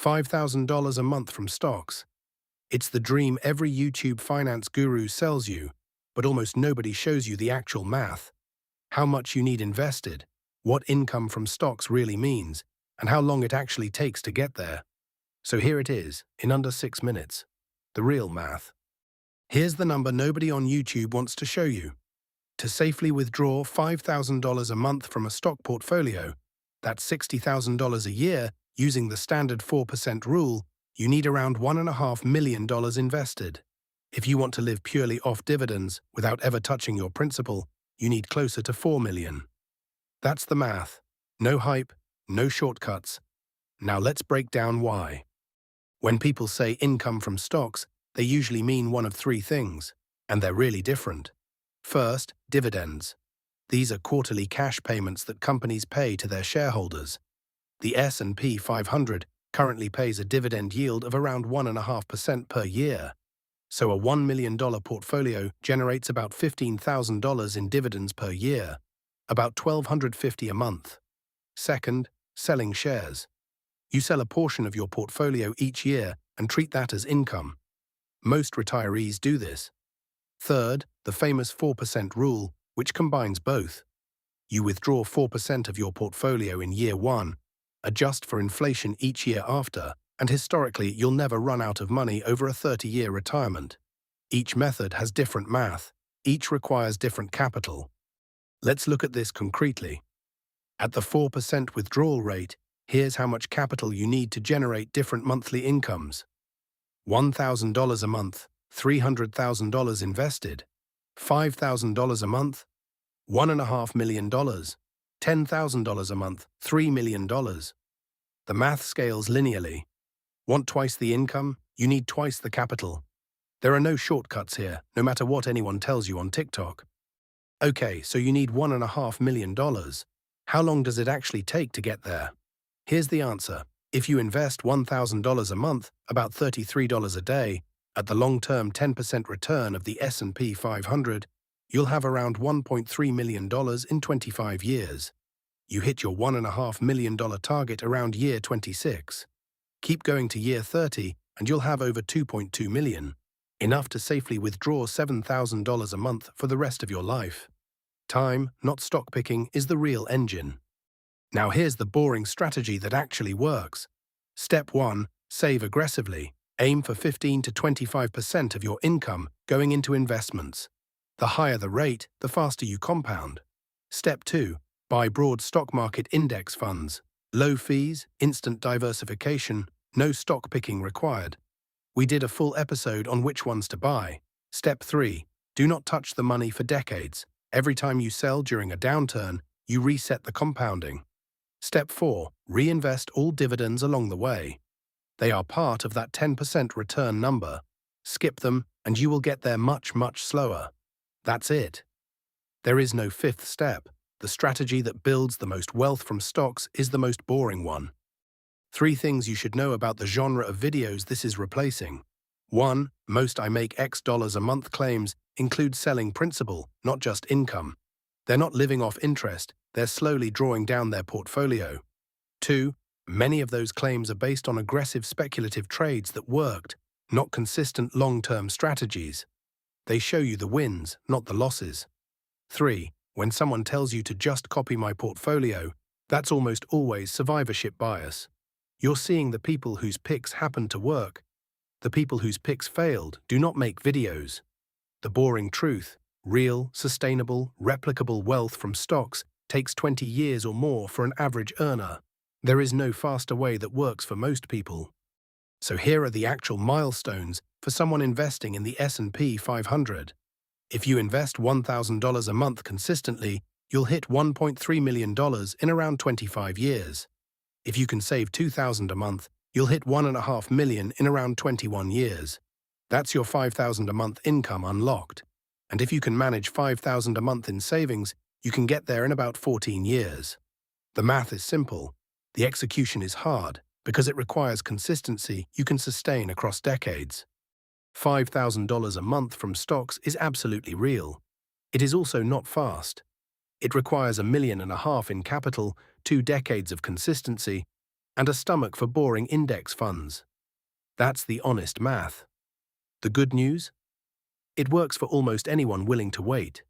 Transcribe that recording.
$5,000 a month from stocks. It's the dream every YouTube finance guru sells you, but almost nobody shows you the actual math. How much you need invested, what income from stocks really means, and how long it actually takes to get there. So here it is, in under 6 minutes. The real math. Here's the number nobody on YouTube wants to show you. To safely withdraw $5,000 a month from a stock portfolio, that's $60,000 a year, using the standard 4% rule, you need around $1.5 million invested. If you want to live purely off dividends without ever touching your principal, you need closer to $4 million. That's the math. No hype, no shortcuts. Now let's break down why. When people say income from stocks, they usually mean one of three things, and they're really different. First, dividends. These are quarterly cash payments that companies pay to their shareholders. The S&P 500 currently pays a dividend yield of around 1.5% per year. So a $1 million portfolio generates about $15,000 in dividends per year, about $1,250 a month. Second, selling shares. You sell a portion of your portfolio each year and treat that as income. Most retirees do this. Third, the famous 4% rule, which combines both. You withdraw 4% of your portfolio in year one, adjust for inflation each year after, and historically you'll never run out of money over a 30-year retirement. Each method has different math. Each requires different capital. Let's look at this concretely. At the 4% withdrawal rate, here's how much capital you need to generate different monthly incomes. $1,000 a month, $300,000 invested. $5,000 a month, $1.5 million. $10,000 a month, $3 million. The math scales linearly. Want twice the income? You need twice the capital. There are no shortcuts here, no matter what anyone tells you on TikTok. Okay, so you need $1.5 million. How long does it actually take to get there? Here's the answer. If you invest $1,000 a month, about $33 a day, at the long-term 10% return of the S&P 500, you'll have around $1.3 million in 25 years. You hit your $1.5 million target around year 26. Keep going to year 30 and you'll have over $2.2 million, enough to safely withdraw $7,000 a month for the rest of your life. Time, not stock picking, is the real engine. Now here's the boring strategy that actually works. Step 1. Save aggressively. Aim for 15 to 25% of your income going into investments. The higher the rate, the faster you compound. Step 2. Buy broad stock market index funds. Low fees, instant diversification, no stock picking required. We did a full episode on which ones to buy. Step 3. Do not touch the money for decades. Every time you sell during a downturn, you reset the compounding. Step 4. Reinvest all dividends along the way. They are part of that 10% return number. Skip them, and you will get there much, much slower. That's it. There is no fifth step. The strategy that builds the most wealth from stocks is the most boring one. 3 things you should know about the genre of videos this is replacing. 1. Most I make X dollars a month claims include selling principal, not just income. They're not living off interest, they're slowly drawing down their portfolio. 2. Many of those claims are based on aggressive speculative trades that worked, not consistent long-term strategies. They show you the wins, not the losses. 3. When someone tells you to just copy my portfolio, that's almost always survivorship bias. You're seeing the people whose picks happened to work. The people whose picks failed do not make videos. The boring truth, real, sustainable, replicable wealth from stocks takes 20 years or more for an average earner. There is no faster way that works for most people. So here are the actual milestones for someone investing in the S&P 500. If you invest $1,000 a month consistently, you'll hit $1.3 million in around 25 years. If you can save $2,000 a month, you'll hit $1.5 million in around 21 years. That's your $5,000 a month income unlocked. And if you can manage $5,000 a month in savings, you can get there in about 14 years. The math is simple. The execution is hard because it requires consistency you can sustain across decades. $5,000 a month from stocks is absolutely real. It is also not fast. It requires $1.5 million in capital, 2 decades of consistency, and a stomach for boring index funds. That's the honest math. The good news? It works for almost anyone willing to wait.